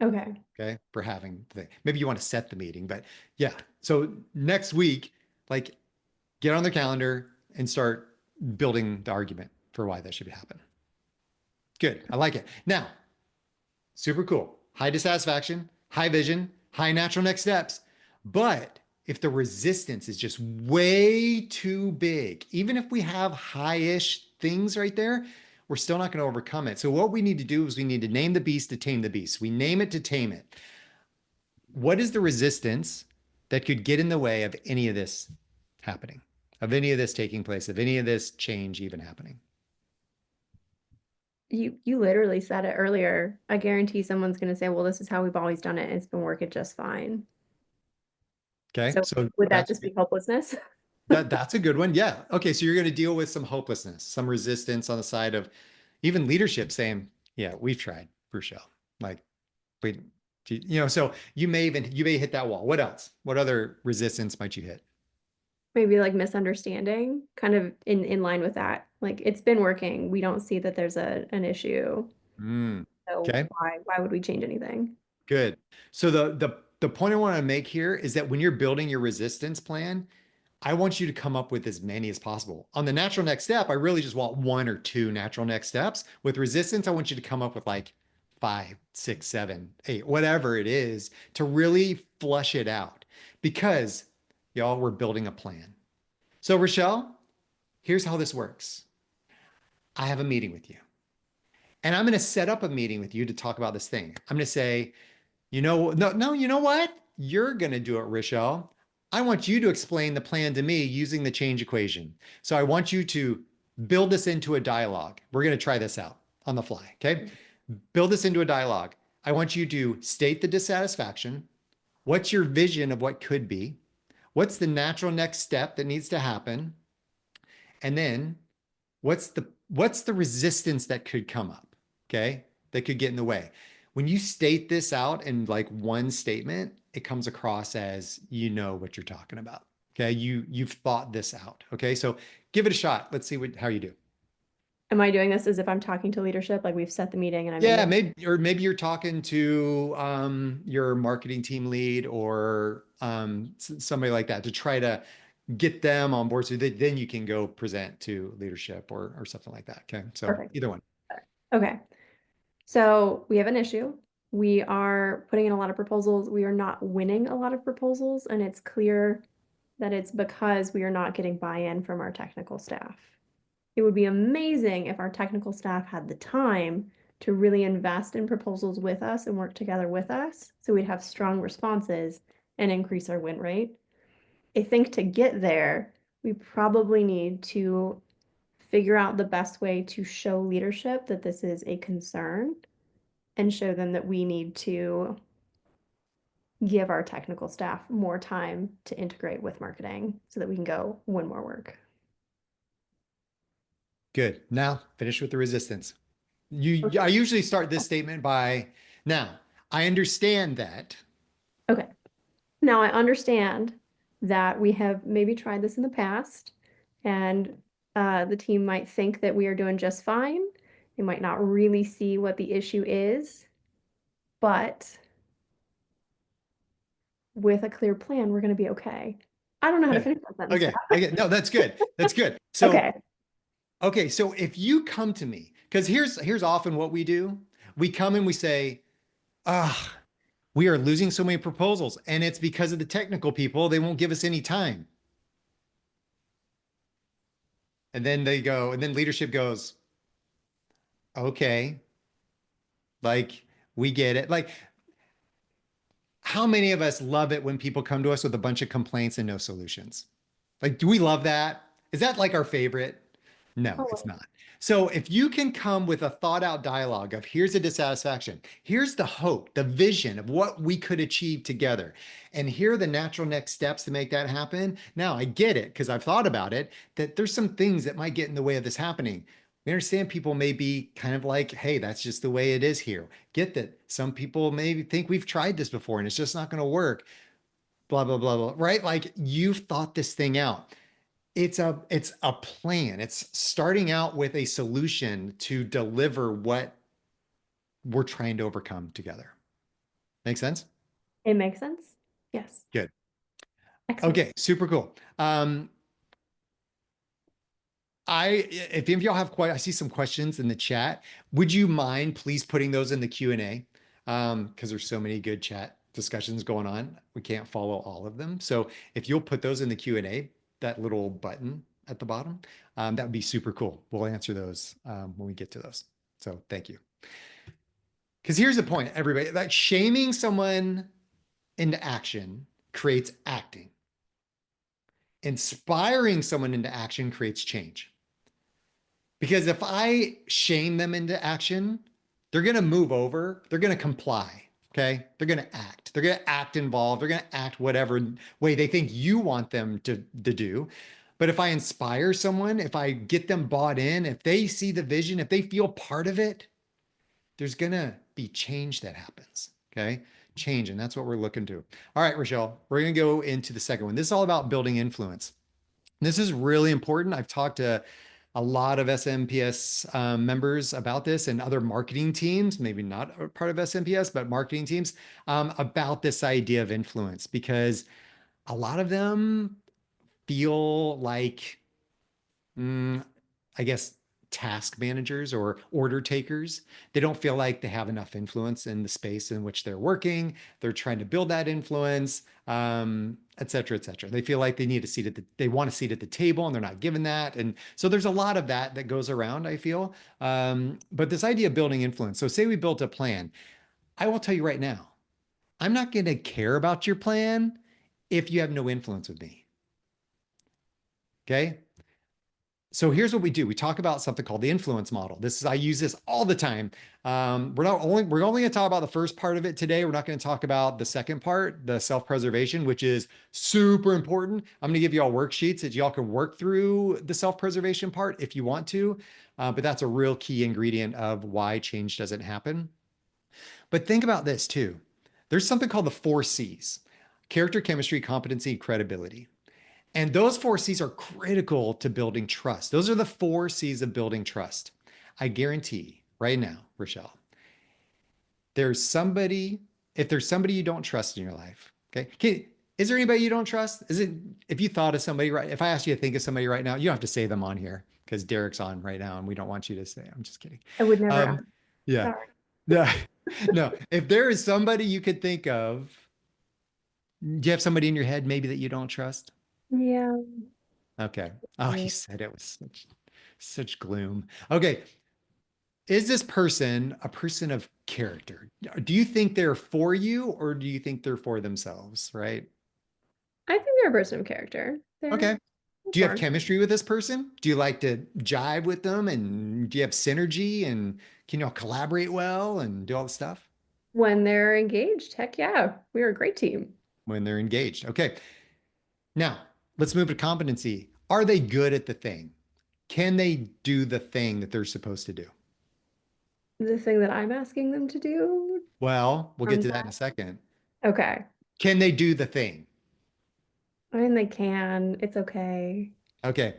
Okay. Okay. For having the thing. Maybe you want to set the meeting, but yeah. So, next week, like get on their calendar and start building the argument for why that should happen. Good. I like it. Now, super cool. High dissatisfaction, high vision, high natural next steps. But if the resistance is just way too big, even if we have high-ish things right there, we're still not going to overcome it. So what we need to do is we need to name the beast to tame the beast. We name it to tame it. What is the resistance that could get in the way of any of this happening, of any of this taking place, of any of this change even happening? You literally said it earlier. I guarantee someone's going to say, well, this is how we've always done it, and it's been working just fine. Okay. So So would that that's just be hopelessness? that's a good one. Yeah. Okay. So you're going to deal with some hopelessness, some resistance on the side of even leadership saying, yeah, we've tried for sure. Like we, so you may hit that wall. What else? What other resistance might you hit? Maybe like misunderstanding, kind of in line with that. Like it's been working. We don't see that there's an issue. Mm, So okay. why would we change anything? Good. So the point I want to make here is that when you're building your resistance plan, I want you to come up with as many as possible. On the natural next step, I really just want one or two natural next steps. With resistance, I want you to come up with like five, six, seven, eight, whatever it is to really flush it out because y'all, we're building a plan. So, Rachelle, here's how this works. I have a meeting with you and I'm going to set up a meeting with you to talk about this thing. I'm going to say, no, you know what? You're going to do it, Rachelle. I want you to explain the plan to me using the change equation. So I want you to build this into a dialogue. We're going to try this out on the fly. Okay. Build this into a dialogue. I want you to state the dissatisfaction. What's your vision of what could be? What's the natural next step that needs to happen? And then what's the resistance that could come up, okay, that could get in the way. When you state this out in like one statement, it comes across as you know what you're talking about. Okay, you've thought this out. Okay, so give it a shot. Let's see how you do. Am I doing this as if I'm talking to leadership? Like we've set the meeting and I'm in Yeah, there? maybe you're talking to your marketing team lead or somebody like that to try to get them on board so that then you can go present to leadership or something like that. Okay, so Perfect. either one. Okay. So we have an issue. We are putting in a lot of proposals. We are not winning a lot of proposals, and it's clear that it's because we are not getting buy-in from our technical staff. It would be amazing if our technical staff had the time to really invest in proposals with us and work together with us, so we'd have strong responses and increase our win rate. I think to get there, we probably need to figure out the best way to show leadership that this is a concern and show them that we need to give our technical staff more time to integrate with marketing so that we can go win more work. Good. Now finish with the resistance. I usually start this statement by, now, I understand that. Okay. Now I understand that we have maybe tried this in the past and the team might think that we are doing just fine. They might not really see what the issue is, but with a clear plan, we're going to be okay. I don't know how to Okay. finish that sentence, Okay. Scott. I get, no, that's good. That's good. So Okay. Okay, so if you come to me, because here's often what we do. We come and we say, ah, we are losing so many proposals, and it's because of the technical people. They won't give us any time. And then they go, and then leadership goes, okay, like we get it. Like, how many of us love it when people come to us with a bunch of complaints and no solutions? Like, do we love that? Is that like our favorite? No, it's Oh, not. So if you can come with a thought out dialogue of here's a dissatisfaction, here's the hope, the vision of what we could achieve together, and here are the natural next steps to make that happen. Now I get it because I've thought about it that there's some things that might get in the way of this happening. We understand people may be kind of like, hey, that's just the way it is here. Get that some people maybe think we've tried this before and it's just not going to work, blah, blah, blah, blah, right? Like you've thought this thing out. It's a plan. It's starting out with a solution to deliver what we're trying to overcome together. Make sense? it makes sense. Yes. Good. Excellent. Okay, super cool. If any of y'all have I see some questions in the chat. Would you mind please putting those in the Q&A? Because there's so many good chat discussions going on. We can't follow all of them. So if you'll put those in the Q&A, that little button at the bottom, that would be super cool. We'll answer those when we get to those. So thank you. Because here's the point, everybody, that shaming someone into action creates acting. Inspiring someone into action creates change. Because if I shame them into action, they're going to move over, they're going to comply. Okay. They're going to act. They're going to act involved. They're going to act whatever way they think you want them to do. But if I inspire someone, if I get them bought in, if they see the vision, if they feel part of it, there's going to be change that happens. Okay. Change. And that's what we're looking to. All right, Rachelle, we're going to go into the second one. This is all about building influence. This is really important. I've talked to a lot of SMPS members about this and other marketing teams, maybe not a part of SMPS, but marketing teams about this idea of influence because a lot of them feel like, I guess, task managers or order takers. They don't feel like they have enough influence in the space in which they're working. They're trying to build that influence, et cetera, et cetera. They feel like they need a seat they want a seat at the table and they're not given that. And so there's a lot of that that goes around, I feel. But this idea of building influence. So say we built a plan. I will tell you right now, I'm not going to care about your plan if you have no influence with me. Okay. So here's what we do. We talk about something called the influence model. I use this all the time. We're only going to talk about the first part of it today. We're not going to talk about the second part, the self-preservation, which is super important. I'm going to give you all worksheets that y'all can work through the self-preservation part if you want to. But that's a real key ingredient of why change doesn't happen. But think about this too. There's something called the 4 C's: character, chemistry, competency, credibility. And those 4 C's are critical to building trust. Those are the 4 C's of building trust. I guarantee right now, Rachelle, if there's somebody you don't trust in your life, okay? Is there anybody you don't trust? If you thought of somebody, right? If I asked you to think of somebody right now, you don't have to say them on here because Derek's on right now and we don't want you to say, I'm just kidding. I would never Um, ask. yeah, Sorry. no, no. If there is somebody you could think of, do you have somebody in your head maybe that you don't trust? Yeah. Okay. Oh, you said it was such gloom. Okay. Is this person a person of character? Do you think they're for you or do you think they're for themselves? Right. I think they're a person of character. They're Okay. Do you have smart chemistry with this person? Do you like to jive with them and do you have synergy and can you all collaborate well and do all the stuff when they're engaged. Heck yeah, we're a great team. when they're engaged? Okay. Now let's move to competency. Are they good at the thing? Can they do the thing that they're supposed to do? The thing that I'm asking them to do. Well, we'll get to that in a Sometimes. second. Okay. Can they do the thing? I mean, they can. It's okay. Okay.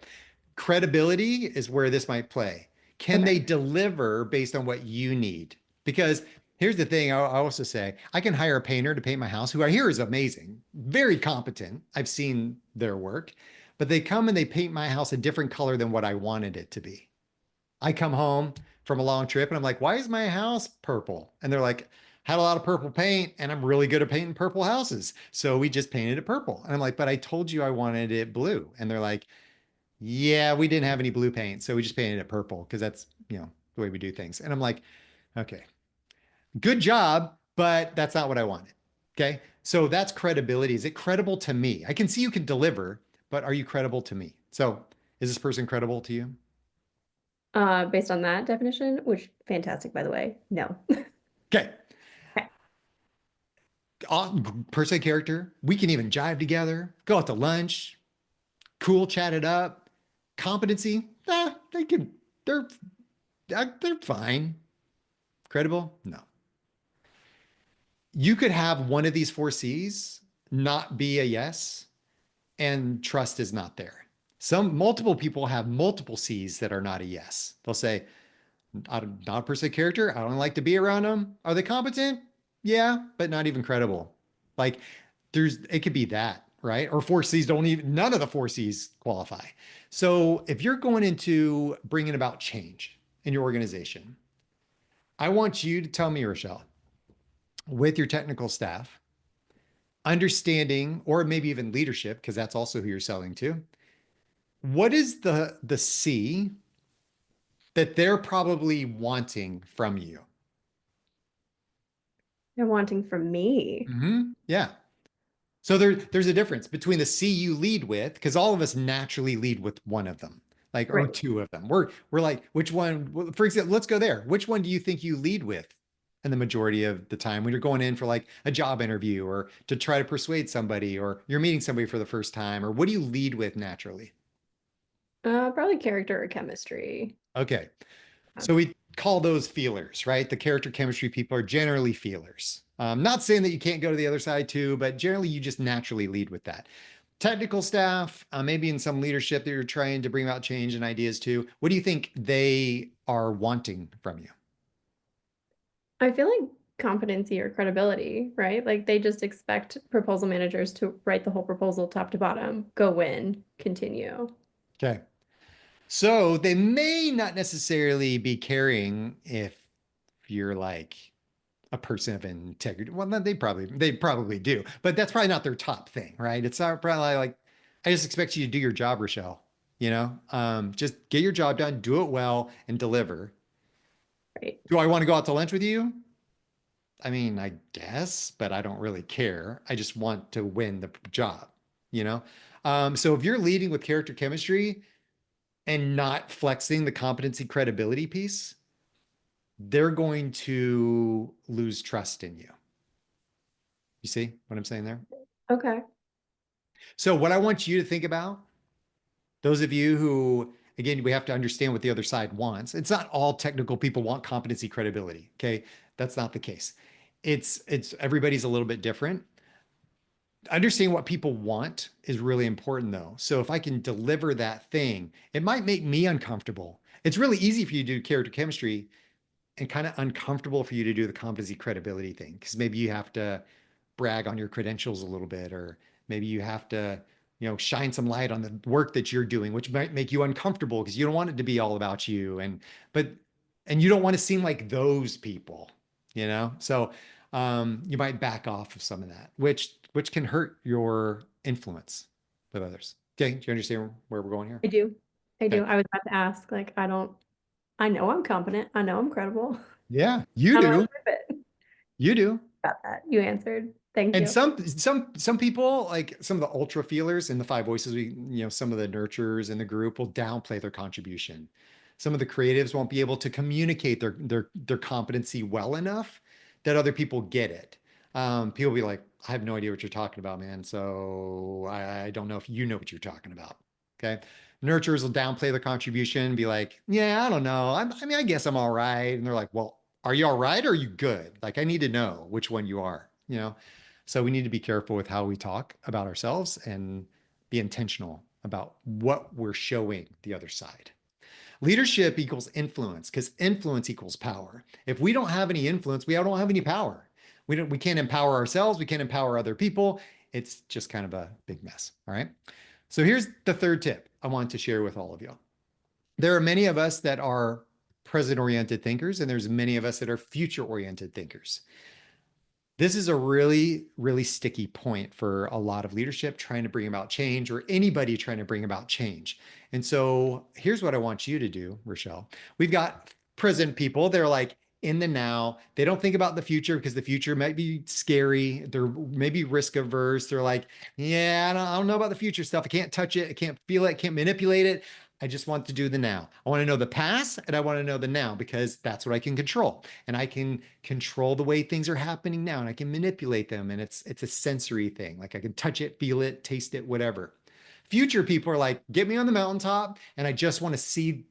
Credibility is where this might play. Can Okay. they deliver based on what you need? Because here's the thing I also say I can hire a painter to paint my house who I hear is amazing, very competent. I've seen their work, but they come and they paint my house a different color than what I wanted it to be. I come home from a long trip and I'm like, why is my house purple? And they're like, had a lot of purple paint and I'm really good at painting purple houses. So we just painted it purple. And I'm like, but I told you I wanted it blue. And they're like, yeah, we didn't have any blue paint. So we just painted it purple because that's, the way we do things. And I'm like, okay, good job, but that's not what I wanted. Okay. So that's credibility. Is it credible to me? I can see you can deliver, but are you credible to me? So is this person credible to you? Based on that definition, which fantastic, by the way. No. Okay. Okay. Person character. We can even jive together, go out to lunch, cool, chat it up. Competency. They can, they're fine. Credible? No. You could have one of these four C's not be a yes, and trust is not there. Multiple people have multiple C's that are not a yes. They'll say, I'm not a person of character. I don't like to be around them. Are they competent? Yeah, but not even credible. Like it could be that, right? Or four C's don't even, none of the four C's qualify. So if you're going into bringing about change in your organization, I want you to tell me, Rachelle, with your technical staff, understanding, or maybe even leadership, because that's also who you're selling to. What is the C that they're probably wanting from you? They're wanting from me. Yeah. So there's a difference between the C you lead with, because all of us naturally lead with one of them, like or Right. two of them. We're like, which one? For example, let's go there. Which one do you think you lead with? And the majority of the time when you're going in for like a job interview or to try to persuade somebody or you're meeting somebody for the first time, or what do you lead with naturally? Probably character or chemistry. Okay. Yeah. So we call those feelers, right? The character chemistry people are generally feelers. Not saying that you can't go to the other side too, but generally you just naturally lead with that. Technical staff, maybe in some leadership that you're trying to bring about change and ideas to, what do you think they are wanting from you? I feel like competency or credibility, right? Like they just expect proposal managers to write the whole proposal top to bottom, go win, continue. Okay. So they may not necessarily be caring if you're like a person of integrity. Well, they probably do, but that's probably not their top thing, right? It's not probably like, I just expect you to do your job, Rachelle. Just get your job done, do it well, and deliver. Right. Do I want to go out to lunch with you? I mean, I guess, but I don't really care. I just want to win the job, you know? So if you're leading with character chemistry and not flexing the competency credibility piece, they're going to lose trust in you. You see what I'm saying there? Okay. So, what I want you to think about, those of you who, again, we have to understand what the other side wants. It's not all technical people want competency credibility. Okay. That's not the case. It's everybody's a little bit different. Understanding what people want is really important though. So if I can deliver that thing, it might make me uncomfortable. It's really easy for you to do character chemistry and kind of uncomfortable for you to do the competency credibility thing because maybe you have to brag on your credentials a little bit, or maybe you have to, shine some light on the work that you're doing, which might make you uncomfortable because you don't want it to be all about you. And you don't want to seem like those people, So you might back off of some of that, which can hurt your influence with others. Okay, do you understand where we're going here? I do. I do. Okay. I was about to ask, like, I know I'm competent. I know I'm credible. Yeah, you How do I do. prove it? You do. Got that. You answered. Thank And you. some people, like some of the ultra feelers in the five voices, some of the nurturers in the group will downplay their contribution. Some of the creatives won't be able to communicate their competency well enough that other people get it. People will be like, I have no idea what you're talking about, man. So I don't know if you know what you're talking about. Okay. Nurturers will downplay their contribution and be like, yeah, I don't know. I mean, I guess I'm all right. And they're like, well, are you all right or are you good? Like, I need to know which one you are. So we need to be careful with how we talk about ourselves and be intentional about what we're showing the other side. Leadership equals influence because influence equals power. If we don't have any influence, we don't have any power. We can't empower ourselves. We can't empower other people. It's just kind of a big mess. All right. So here's the third tip I want to share with all of you. There are many of us that are present-oriented thinkers, and there's many of us that are future-oriented thinkers. This is a really, really sticky point for a lot of leadership trying to bring about change, or anybody trying to bring about change. And so here's what I want you to do, Rachelle. We've got present people. They're like in the now. They don't think about the future because the future might be scary. They're maybe risk averse. They're like, yeah, I don't know about the future stuff. I can't touch it. I can't feel it. I can't manipulate it. I just want to do the now. I want to know the past and I want to know the now because that's what I can control. And I can control the way things are happening now and I can manipulate them. And it's a sensory thing. Like I can touch it, feel it, taste it, whatever. Future people are like, get me on the mountaintop and I just want to see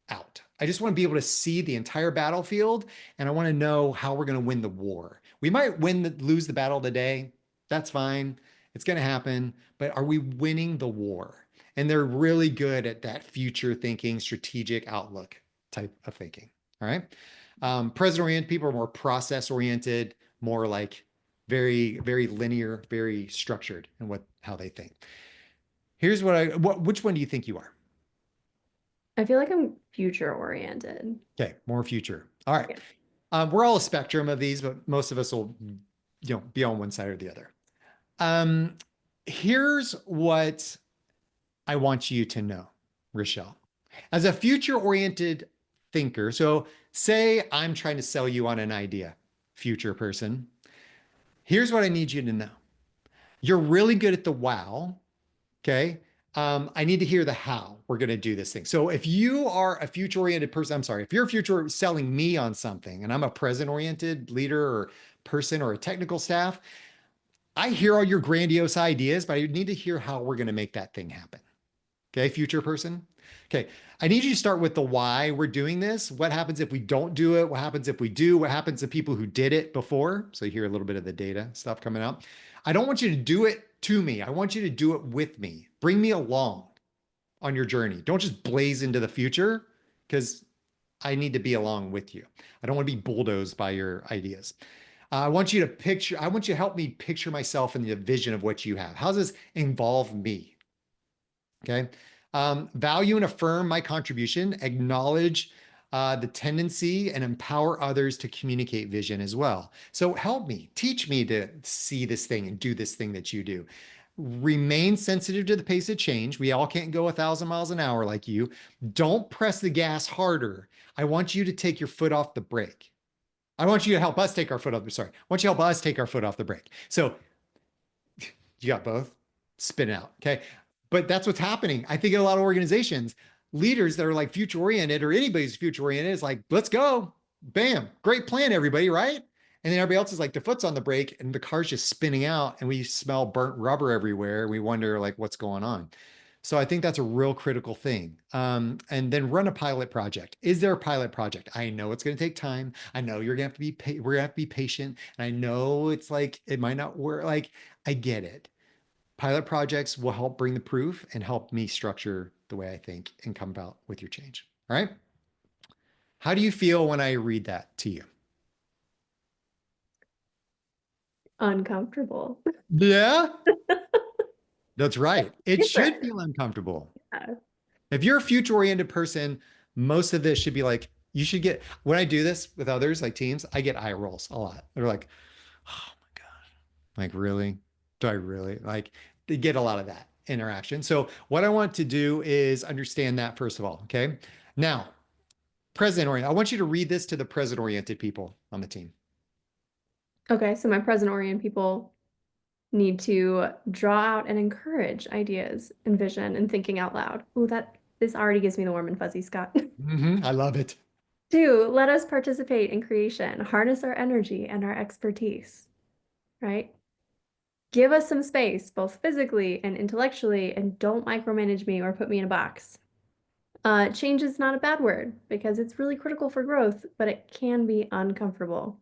out. I just want to be able to see the entire battlefield and I want to know how we're going to win the war. We might lose the battle today. That's fine. It's going to happen. But are we winning the war? And they're really good at that future thinking, strategic outlook type of thinking. All right. Present-oriented people are more process-oriented, more like very, very linear, very structured in how they think. Here's which one do you think you are? I feel like I'm future oriented. Okay, more future. All right. Yeah. We're all a spectrum of these, but most of us will, be on one side or the other. Here's what I want you to know, Rachelle. As a future-oriented thinker, so say I'm trying to sell you on an idea, future person. Here's what I need you to know. You're really good at the wow, okay? I need to hear the how we're going to do this thing. So if you are a future-oriented person, I'm sorry, if you're future selling me on something and I'm a present-oriented leader or person or a technical staff, I hear all your grandiose ideas, but I need to hear how we're going to make that thing happen. Okay, future person. Okay, I need you to start with the why we're doing this. What happens if we don't do it? What happens if we do? What happens to people who did it before? So you hear a little bit of the data stuff coming out. I don't want you to do it to me. I want you to do it with me. Bring me along on your journey. Don't just blaze into the future because I need to be along with you. I don't want to be bulldozed by your ideas. I want you to help me picture myself in the vision of what you have. How does this involve me? Okay. Value and affirm my contribution, acknowledge the tendency and empower others to communicate vision as well. So help me, teach me to see this thing and do this thing that you do. Remain sensitive to the pace of change. We all can't go 1,000 miles an hour like you. Don't press the gas harder. I want you to take your foot off the brake. I want you to help us take our foot off. Sorry. I want you to help us take our foot off the brake. So you got both. Spin it out. Okay. But that's what's happening. I think in a lot of organizations, leaders that are like future oriented or anybody's future oriented is like, let's go. Bam. Great plan, everybody. Right. And then everybody else is like, the foot's on the brake and the car's just spinning out and we smell burnt rubber everywhere. We wonder like what's going on. So I think that's a real critical thing. And then run a pilot project. Is there a pilot project? I know it's going to take time. I know you're going to have to we're going to have to be patient. And I know it's like, it might not work. Like, I get it. Pilot projects will help bring the proof and help me structure the way I think and come about with your change. All right. How do you feel when I read that to you? Uncomfortable. Yeah, that's right. It should feel uncomfortable. Yeah. If you're a future oriented person, most of this should be like, you should get, when I do this with others, like teams, I get eye rolls a lot. They're like, oh my God, like, really? Do I really? Like, they get a lot of that interaction. So, what I want to do is understand that first of all. Okay. Now, present oriented, I want you to read this to the present oriented people on the team. Okay, so my present oriented people need to draw out and encourage ideas and vision and thinking out loud. Oh, this already gives me the warm and fuzzy, Scott. I love it. 2, let us participate in creation, harness our energy and our expertise, right? Give us some space, both physically and intellectually, and don't micromanage me or put me in a box. Change is not a bad word because it's really critical for growth, but it can be uncomfortable.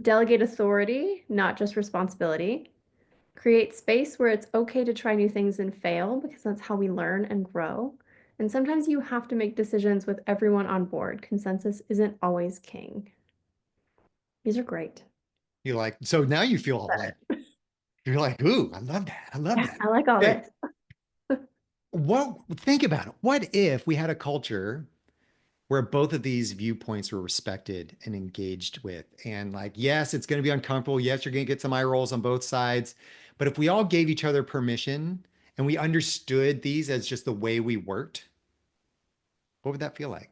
Delegate authority, not just responsibility. Create space where it's okay to try new things and fail because that's how we learn and grow. And sometimes you have to make decisions with everyone on board. Consensus isn't always king. These are great. You like, so now you feel like, Better. you're like, ooh, I love that. I love Yeah, that. I like all Okay. this. Think about it. What if we had a culture where both of these viewpoints were respected and engaged with. And like, yes, it's going to be uncomfortable. Yes, you're going to get some eye rolls on both sides. But if we all gave each other permission and we understood these as just the way we worked, what would that feel like?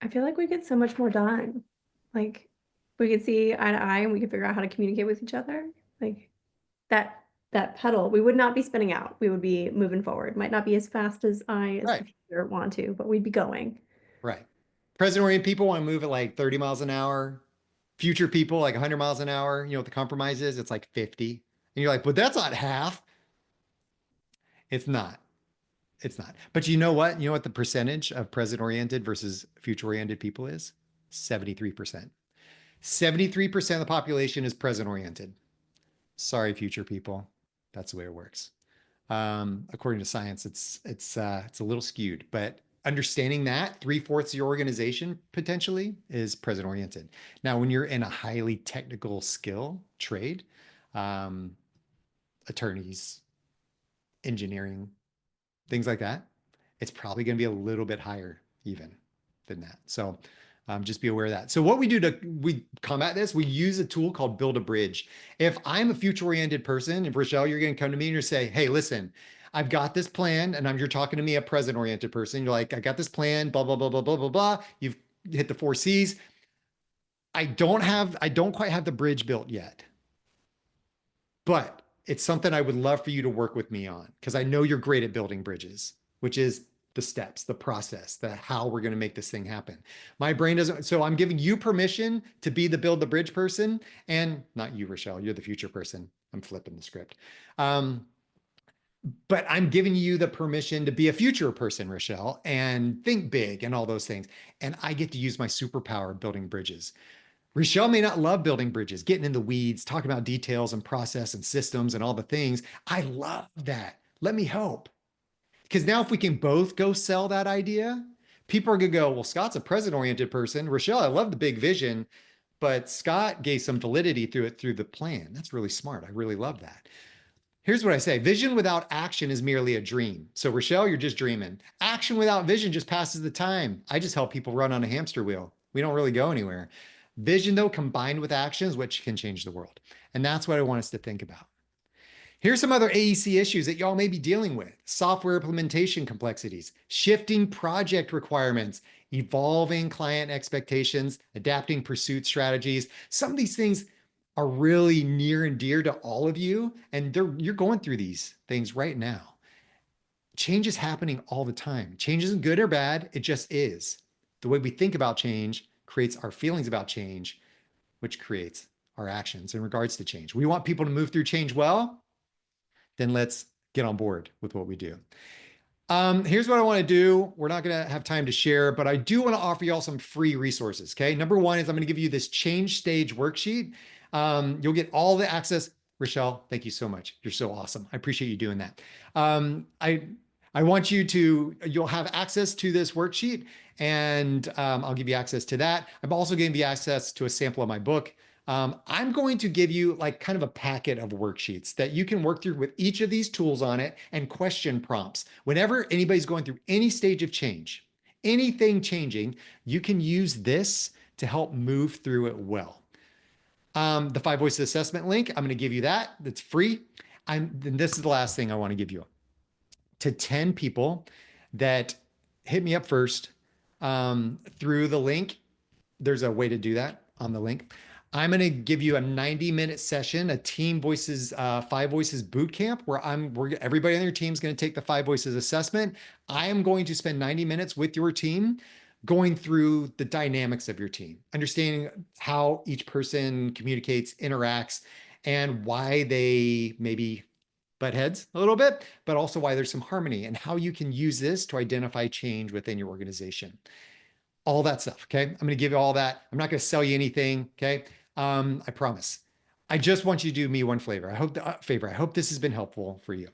I feel like we get so much more done. Like we could see eye to eye and we could figure out how to communicate with each other. Like that pedal, we would not be spinning out. We would be moving forward. Might not be as fast as I as Right. the future want to, but we'd be going. Right. Present-oriented people want to move at like 30 miles an hour. Future people like 100 miles an hour. You know what the compromise is? It's like 50. And you're like, but that's not half. It's not. It's not. But you know what? You know what the percentage of present-oriented versus future-oriented people is? 73%. 73% of the population is present-oriented. Sorry, future people. That's the way it works. According to science, it's a little skewed, but understanding that 3/4 of your organization potentially is present oriented. Now, when you're in a highly technical skill trade, um, attorneys, engineering, things like that, it's probably going to be a little bit higher even than that. So just be aware of that. So what we combat this, we use a tool called Build a Bridge. If I'm a future-oriented person, if Rachelle, you're going to come to me and you say, hey, listen, I've got this plan, and you're talking to me, a present-oriented person. You're like, I got this plan, blah, blah, blah, blah, blah, blah, blah. You've hit the 4 C's. I don't quite have the bridge built yet, but it's something I would love for you to work with me on because I know you're great at building bridges, which is the steps, the process, the how we're going to make this thing happen. My brain doesn't, so I'm giving you permission to be the build the bridge person, and not you, Rachelle, you're the future person. I'm flipping the script. But I'm giving you the permission to be a future person, Rachelle, and think big and all those things. And I get to use my superpower building bridges. Rachelle may not love building bridges, getting in the weeds, talking about details and process and systems and all the things. I love that. Let me help. Because now if we can both go sell that idea, people are going to go, well, Scott's a present-oriented person. Rachelle, I love the big vision, but Scott gave some validity through the plan. That's really smart. I really love that. Here's what I say. Vision without action is merely a dream. So Rachelle, you're just dreaming. Action without vision just passes the time. I just help people run on a hamster wheel. We don't really go anywhere. Vision, though, combined with actions, which can change the world. And that's what I want us to think about. Here's some other AEC issues that y'all may be dealing with. Software implementation complexities, shifting project requirements, evolving client expectations, adapting pursuit strategies. Some of these things are really near and dear to all of you, and you're going through these things right now. Change is happening all the time. Change isn't good or bad, it just is. The way we think about change creates our feelings about change, which creates our actions in regards to change. We want people to move through change well, then let's get on board with what we do. Here's what I want to do. We're not going to have time to share, but I do want to offer you all some free resources. Okay. Number one is I'm going to give you this change stage worksheet. You'll get all the access. Rachelle, thank you so much. You're so awesome. I appreciate you doing that. I want you'll have access to this worksheet, and I'll give you access to that. I'm also going to give you access to a sample of my book. I'm going to give you like kind of a packet of worksheets that you can work through with each of these tools on it and question prompts. Whenever anybody's going through any stage of change, anything changing, you can use this to help move through it well. The 5 Voices Assessment link, I'm going to give you that. That's free. And this is the last thing I want to give you. To 10 people that hit me up first through the link, there's a way to do that on the link. I'm going to give you a 90-minute session, a Team Voices, 5 Voices boot camp, where everybody on your team is going to take the 5 Voices assessment. I am going to spend 90 minutes with your team going through the dynamics of your team, understanding how each person communicates, interacts, and why they maybe butt heads a little bit, but also why there's some harmony and how you can use this to identify change within your organization. All that stuff, okay? I'm going to give you all that. I'm not going to sell you anything, okay? I promise. I just want you to do me one favor. I hope this has been helpful for you.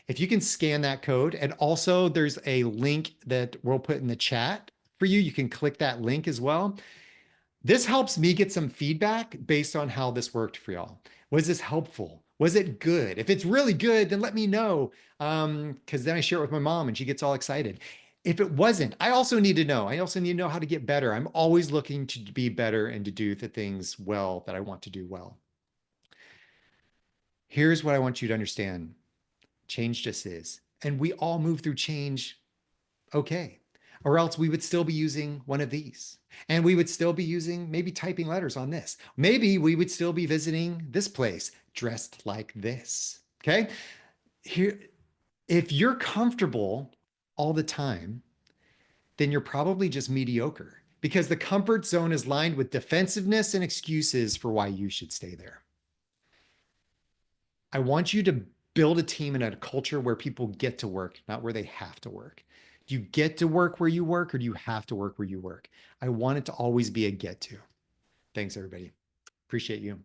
If you can scan that code, and also there's a link that we'll put in the chat for you. You can click that link as well. This helps me get some feedback based on how this worked for y'all. Was this helpful? Was it good? If it's really good, then let me know, because then I share it with my mom and she gets all excited. If it wasn't, I also need to know. I also need to know how to get better. I'm always looking to be better and to do the things well that I want to do well. Here's what I want you to understand. Change just is. And we all move through change okay. Or else we would still be using one of these. And we would still be using, maybe typing letters on this. Maybe we would still be visiting this place dressed like this. Okay. Here, if you're comfortable all the time, then you're probably just mediocre because the comfort zone is lined with defensiveness and excuses for why you should stay there. I want you to build a team and a culture where people get to work, not where they have to work. Do you get to work where you work or do you have to work where you work? I want it to always be a get to. Thanks, everybody. Appreciate you.